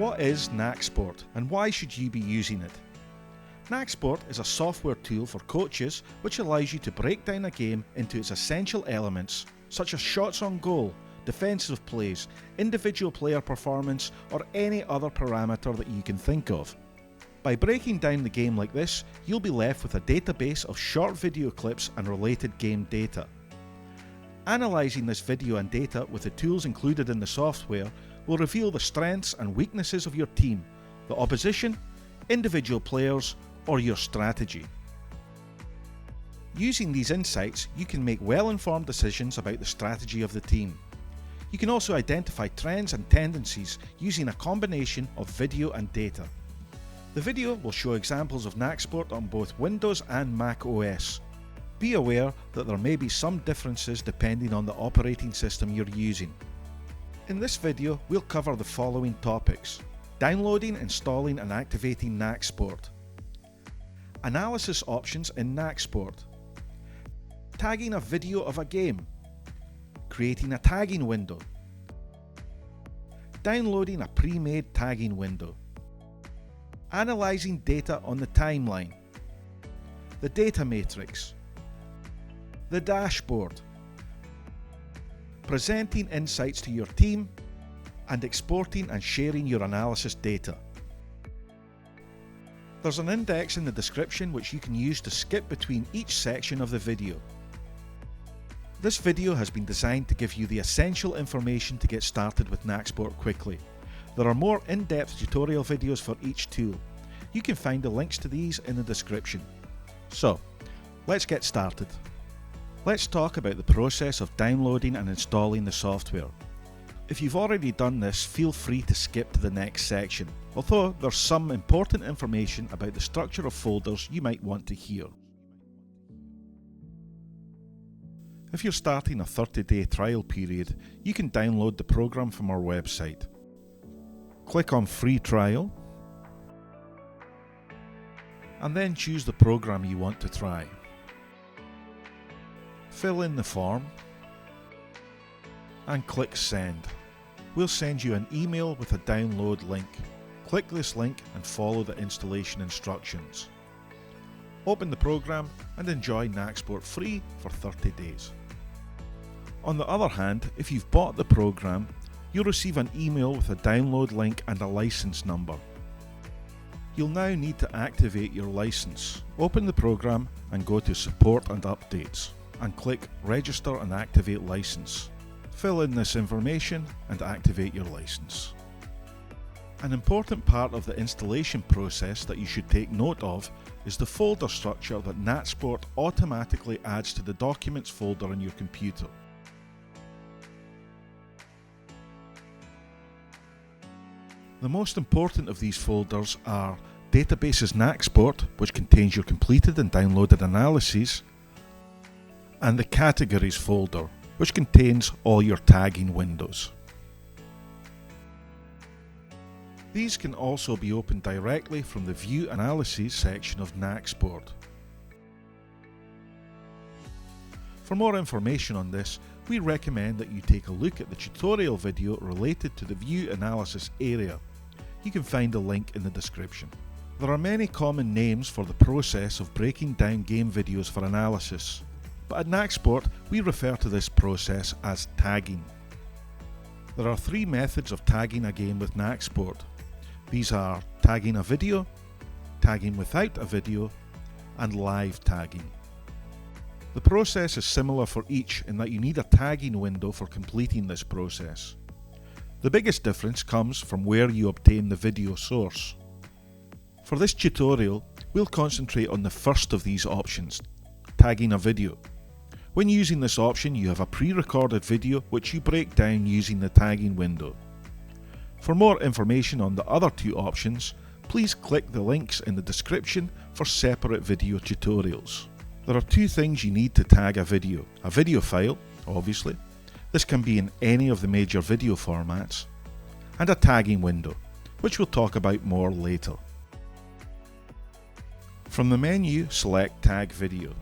What is Nacsport and why should you be using it? Nacsport is a software tool for coaches which allows you to break down a game into its essential elements such as shots on goal, defensive plays, individual player performance or any other parameter that you can think of. By breaking down the game like this, you'll be left with a database of short video clips and related game data. Analysing this video and data with the tools included in the software will reveal the strengths and weaknesses of your team, the opposition, individual players, or your strategy. Using these insights, you can make well-informed decisions about the strategy of the team. You can also identify trends and tendencies using a combination of video and data. The video will show examples of Nacsport on both Windows and Mac OS. Be aware that there may be some differences depending on the operating system you're using. In this video, we'll cover the following topics: downloading, installing and activating Nacsport, analysis options in Nacsport, tagging a video of a game, creating a tagging window, downloading a pre-made tagging window, analysing data on the timeline, the data matrix, the dashboard, presenting insights to your team, and exporting and sharing your analysis data. There's an index in the description which you can use to skip between each section of the video. This video has been designed to give you the essential information to get started with Nacsport quickly. There are more in-depth tutorial videos for each tool. You can find the links to these in the description. So, let's get started. Let's talk about the process of downloading and installing the software. If you've already done this, feel free to skip to the next section, although there's some important information about the structure of folders you might want to hear. If you're starting a 30-day trial period, you can download the program from our website. Click on Free Trial, and then choose the program you want to try. Fill in the form and click Send. We'll send you an email with a download link. Click this link and follow the installation instructions. Open the program and enjoy Nacsport free for 30 days. On the other hand, if you've bought the program, you'll receive an email with a download link and a license number. You'll now need to activate your license. Open the program and go to Support and Updates and click Register and Activate License. Fill in this information and activate your license. An important part of the installation process that you should take note of is the folder structure that Nacsport automatically adds to the Documents folder on your computer. The most important of these folders are Databases Nacsport, which contains your completed and downloaded analyses, and the Categories folder, which contains all your tagging windows. These can also be opened directly from the View Analyses section of Nacsport. For more information on this, we recommend that you take a look at the tutorial video related to the View Analysis area. You can find a link in the description. There are many common names for the process of breaking down game videos for analysis, but at Nacsport we refer to this process as tagging. There are 3 methods of tagging a game with Nacsport. These are tagging a video, tagging without a video, and live tagging. The process is similar for each in that you need a tagging window for completing this process. The biggest difference comes from where you obtain the video source. For this tutorial, we'll concentrate on the first of these options, tagging a video. When using this option, you have a pre-recorded video which you break down using the tagging window. For more information on the other 2 options, please click the links in the description for separate video tutorials. There are 2 things you need to tag a video file, obviously. This can be in any of the major video formats, and a tagging window, which we'll talk about more later. From the menu, select Tag Video.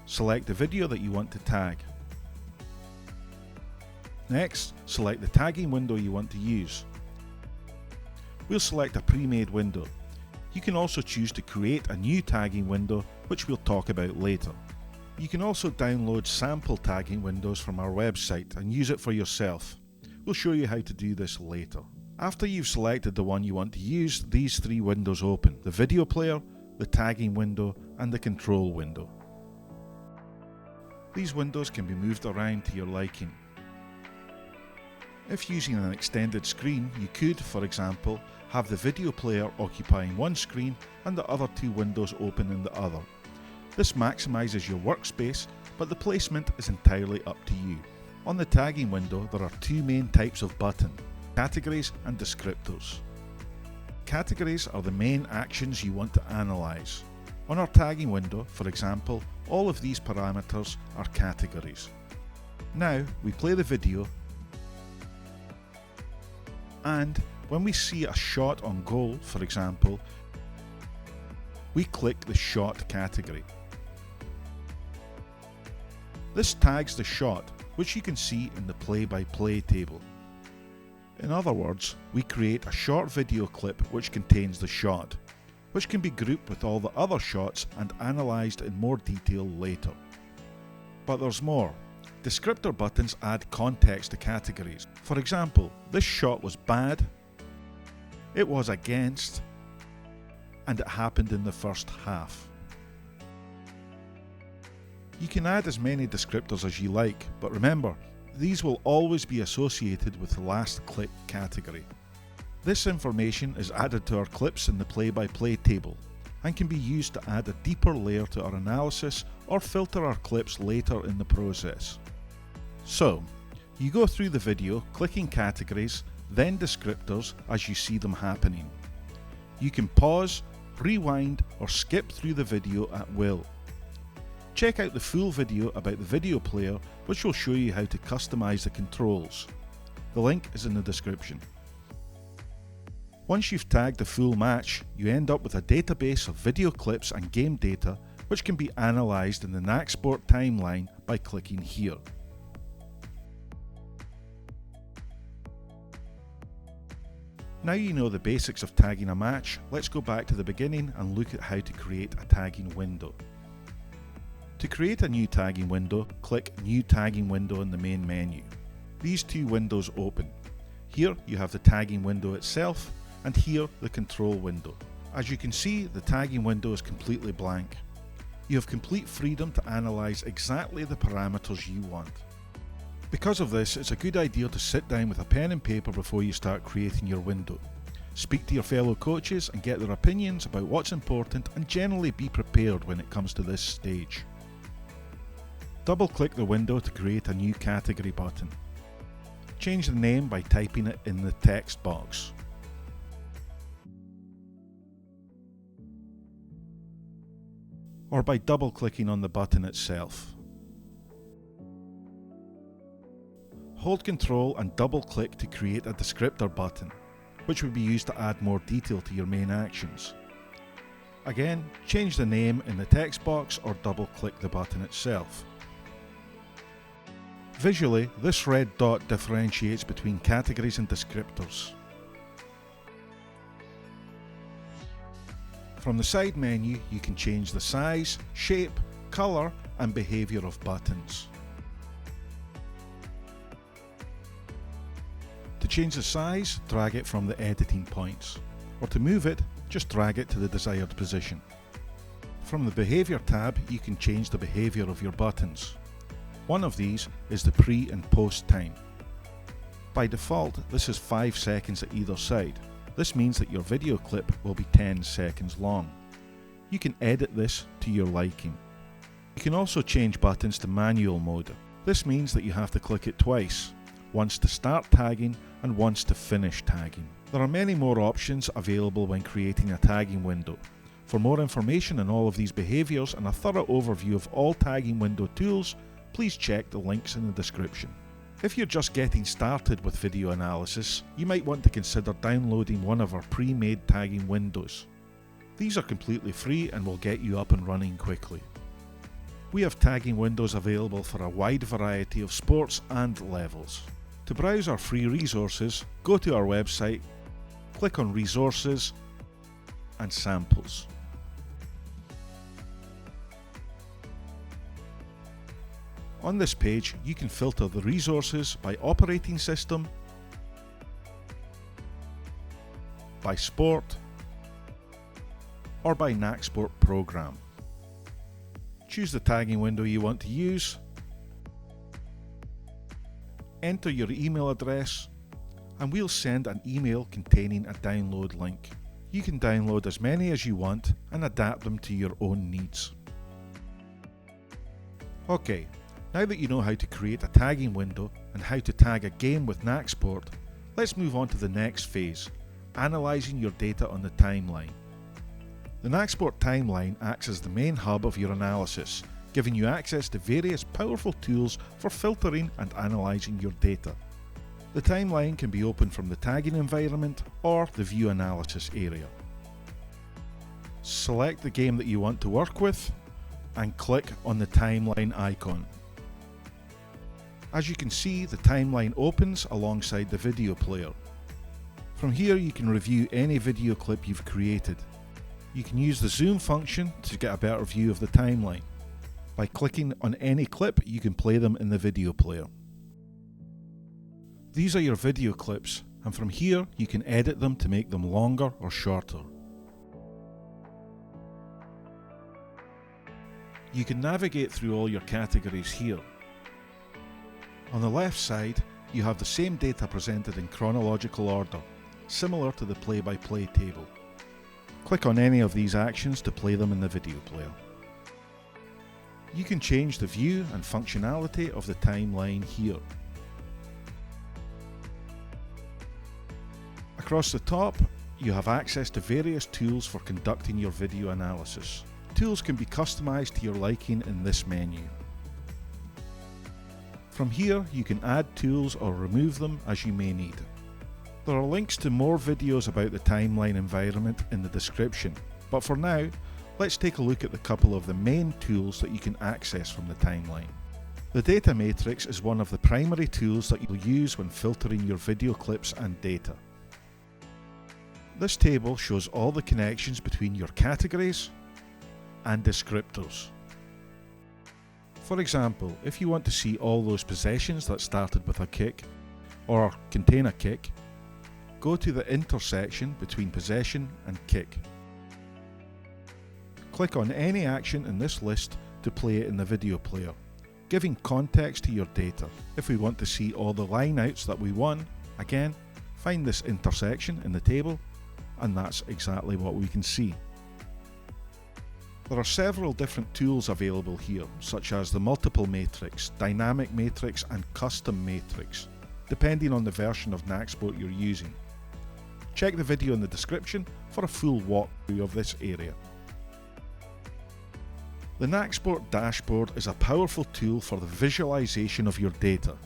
Select the video that you want to tag. Next, select the tagging window you want to use. We'll select a pre-made window. You can also choose to create a new tagging window, which we'll talk about later. You can also download sample tagging windows from our website and use it for yourself. We'll show you how to do this later. After you've selected the one you want to use, these three windows open: the video player, the tagging window, and the control window. These windows can be moved around to your liking. If using an extended screen, you could, for example, have the video player occupying one screen and the other two windows open in the other. This maximises your workspace, but the placement is entirely up to you. On the tagging window, there are two main types of button: categories and descriptors. Categories are the main actions you want to analyse. On our tagging window, for example, all of these parameters are categories. Now we play the video, and when we see a shot on goal, for example, we click the shot category. This tags the shot, which you can see in the play-by-play table. In other words, we create a short video clip which contains the shot, which can be grouped with all the other shots and analysed in more detail later. But there's more. Descriptor buttons add context to categories. For example, this shot was bad, it was against, and it happened in the first half. You can add as many descriptors as you like, but remember, these will always be associated with the last click category. This information is added to our clips in the play-by-play table and can be used to add a deeper layer to our analysis or filter our clips later in the process. So, you go through the video clicking categories, then descriptors as you see them happening. You can pause, rewind, or skip through the video at will. Check out the full video about the video player, which will show you how to customize the controls. The link is in the description. Once you've tagged the full match, you end up with a database of video clips and game data, which can be analysed in the Nacsport timeline by clicking here. Now you know the basics of tagging a match, let's go back to the beginning and look at how to create a tagging window. To create a new tagging window, click New Tagging Window in the main menu. These two windows open. Here you have the tagging window itself, and here the control window. As you can see, the tagging window is completely blank. You have complete freedom to analyse exactly the parameters you want. Because of this, it's a good idea to sit down with a pen and paper before you start creating your window. Speak to your fellow coaches and get their opinions about what's important, and generally be prepared when it comes to this stage. Double-click the window to create a new category button. Change the name by typing it in the text box. Or by double-clicking on the button itself. Hold Ctrl and double-click to create a descriptor button, which will be used to add more detail to your main actions. Again, change the name in the text box or double-click the button itself. Visually, this red dot differentiates between categories and descriptors. From the side menu, you can change the size, shape, colour, and behaviour of buttons. To change the size, drag it from the editing points, or to move it, just drag it to the desired position. From the Behaviour tab, you can change the behaviour of your buttons. One of these is the pre and post time. By default, this is 5 seconds at either side. This means that your video clip will be 10 seconds long. You can edit this to your liking. You can also change buttons to manual mode. This means that you have to click it twice, once to start tagging and once to finish tagging. There are many more options available when creating a tagging window. For more information on all of these behaviours and a thorough overview of all tagging window tools, please check the links in the description. If you're just getting started with video analysis, you might want to consider downloading one of our pre-made tagging windows. These are completely free and will get you up and running quickly. We have tagging windows available for a wide variety of sports and levels. To browse our free resources, go to our website click on Resources and Samples. On this page, you can filter the resources by operating system, by sport, or by Nacsport program. Choose the tagging window you want to use, enter your email address, and we'll send an email containing a download link. You can download as many as you want and adapt them to your own needs. Okay, now that you know how to create a tagging window and how to tag a game with Nacsport, let's move on to the next phase, analysing your data on the timeline. The Nacsport timeline acts as the main hub of your analysis, giving you access to various powerful tools for filtering and analysing your data. The timeline can be opened from the tagging environment or the view analysis area. Select the game that you want to work with and click on the timeline icon. As you can see, the timeline opens alongside the video player. From here you can review any video clip you've created. You can use the zoom function to get a better view of the timeline. By clicking on any clip, you can play them in the video player. These are your video clips, and from here you can edit them to make them longer or shorter. You can navigate through all your categories here. On the left side, you have the same data presented in chronological order, similar to the play-by-play table. Click on any of these actions to play them in the video player. You can change the view and functionality of the timeline here. Across the top, you have access to various tools for conducting your video analysis. Tools can be customized to your liking in this menu. From here, you can add tools or remove them as you may need. There are links to more videos about the timeline environment in the description, but for now, let's take a look at the couple of the main tools that you can access from the timeline. The data matrix is one of the primary tools that you'll use when filtering your video clips and data. This table shows all the connections between your categories and descriptors. For example, if you want to see all those possessions that started with a kick or contain a kick, go to the intersection between possession and kick. Click on any action in this list to play it in the video player, giving context to your data. If we want to see all the lineouts that we won, again, find this intersection in the table, and that's exactly what we can see. There are several different tools available here, such as the multiple matrix, dynamic matrix and custom matrix, depending on the version of Nacsport you're using. Check the video in the description for a full walkthrough of this area. The Nacsport dashboard is a powerful tool for the visualization of your data.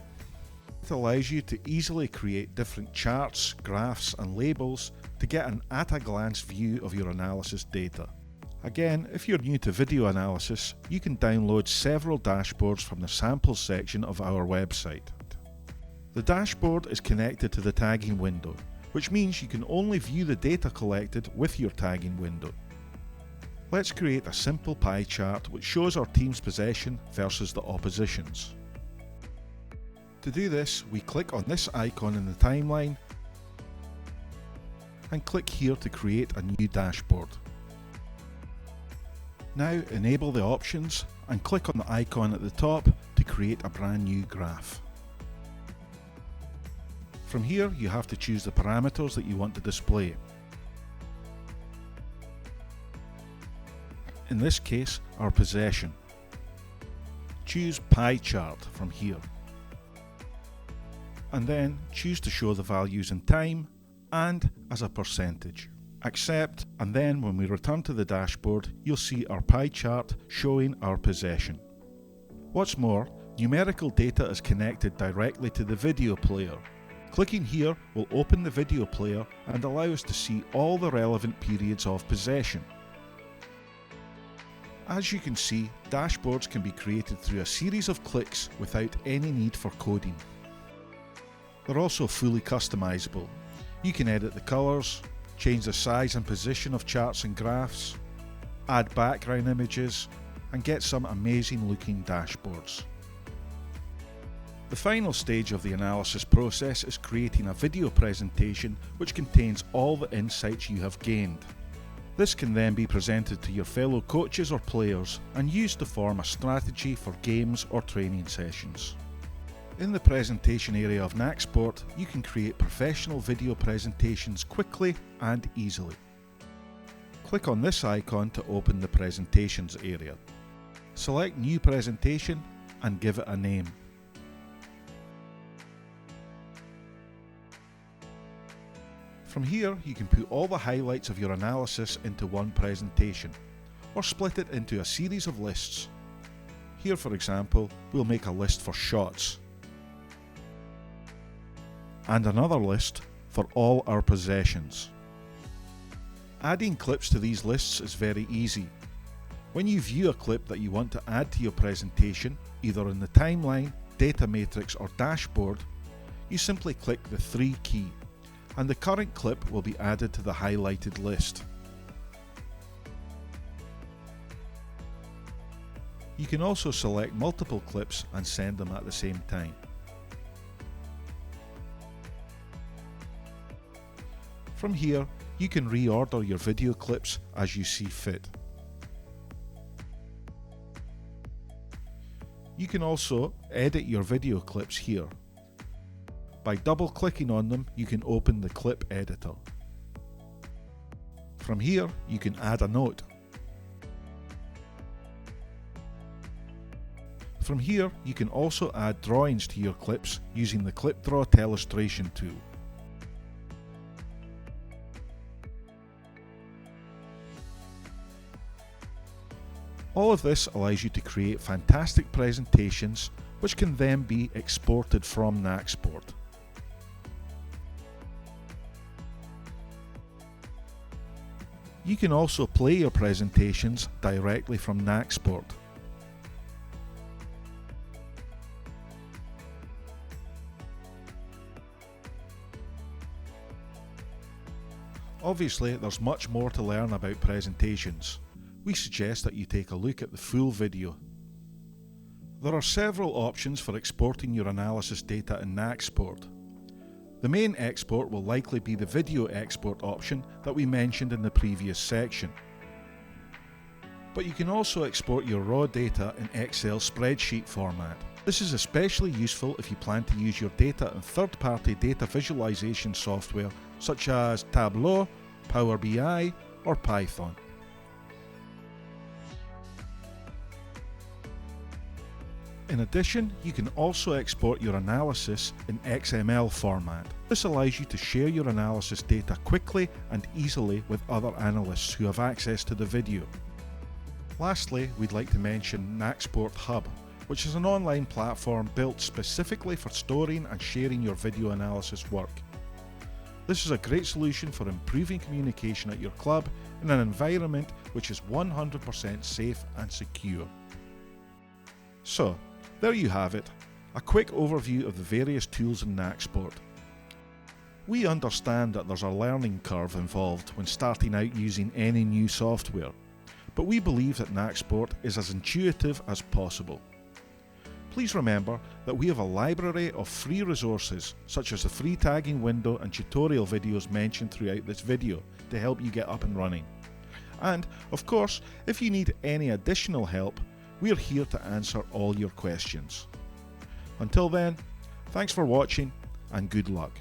It allows you to easily create different charts, graphs and labels to get an at-a-glance view of your analysis data. Again, if you're new to video analysis, you can download several dashboards from the samples section of our website. The dashboard is connected to the tagging window, which means you can only view the data collected with your tagging window. Let's create a simple pie chart which shows our team's possession versus the opposition's. To do this, we click on this icon in the timeline and click here to create a new dashboard. Now enable the options and click on the icon at the top to create a brand new graph. From here, you have to choose the parameters that you want to display. In this case, our possession. Choose pie chart from here. And then choose to show the values in time and as a percentage. Accept, and then when we return to the dashboard, you'll see our pie chart showing our possession. What's more, numerical data is connected directly to the video player. Clicking here will open the video player and allow us to see all the relevant periods of possession. As you can see, dashboards can be created through a series of clicks without any need for coding. They're also fully customizable. You can edit the colours, change the size and position of charts and graphs, add background images, and get some amazing looking dashboards. The final stage of the analysis process is creating a video presentation which contains all the insights you have gained. This can then be presented to your fellow coaches or players and used to form a strategy for games or training sessions. In the presentation area of Nacsport, you can create professional video presentations quickly and easily. Click on this icon to open the presentations area. Select New Presentation and give it a name. From here, you can put all the highlights of your analysis into one presentation, or split it into a series of lists. Here, for example, we'll make a list for shots, and another list for all our possessions. Adding clips to these lists is very easy. When you view a clip that you want to add to your presentation, either in the timeline, data matrix or dashboard, you simply click the 3 key, and the current clip will be added to the highlighted list. You can also select multiple clips and send them at the same time. From here, you can reorder your video clips as you see fit. You can also edit your video clips here. By double-clicking on them, you can open the clip editor. From here, you can add a note. From here, you can also add drawings to your clips using the Clip Draw Telestration tool. All of this allows you to create fantastic presentations which can then be exported from Nacsport. You can also play your presentations directly from Nacsport. Obviously, there's much more to learn about presentations. We suggest that you take a look at the full video. There are several options for exporting your analysis data in Nacsport. The main export will likely be the video export option that we mentioned in the previous section. But you can also export your raw data in Excel spreadsheet format. This is especially useful if you plan to use your data in third-party data visualization software such as Tableau, Power BI, or Python. In addition, you can also export your analysis in XML format. This allows you to share your analysis data quickly and easily with other analysts who have access to the video. Lastly, we'd like to mention Nacsport Hub, which is an online platform built specifically for storing and sharing your video analysis work. This is a great solution for improving communication at your club in an environment which is 100% safe and secure. So, there you have it, a quick overview of the various tools in Nacsport. We understand that there's a learning curve involved when starting out using any new software, but we believe that Nacsport is as intuitive as possible. Please remember that we have a library of free resources such as the free tagging window and tutorial videos mentioned throughout this video to help you get up and running. And, of course, if you need any additional help, we're here to answer all your questions. Until then, thanks for watching and good luck.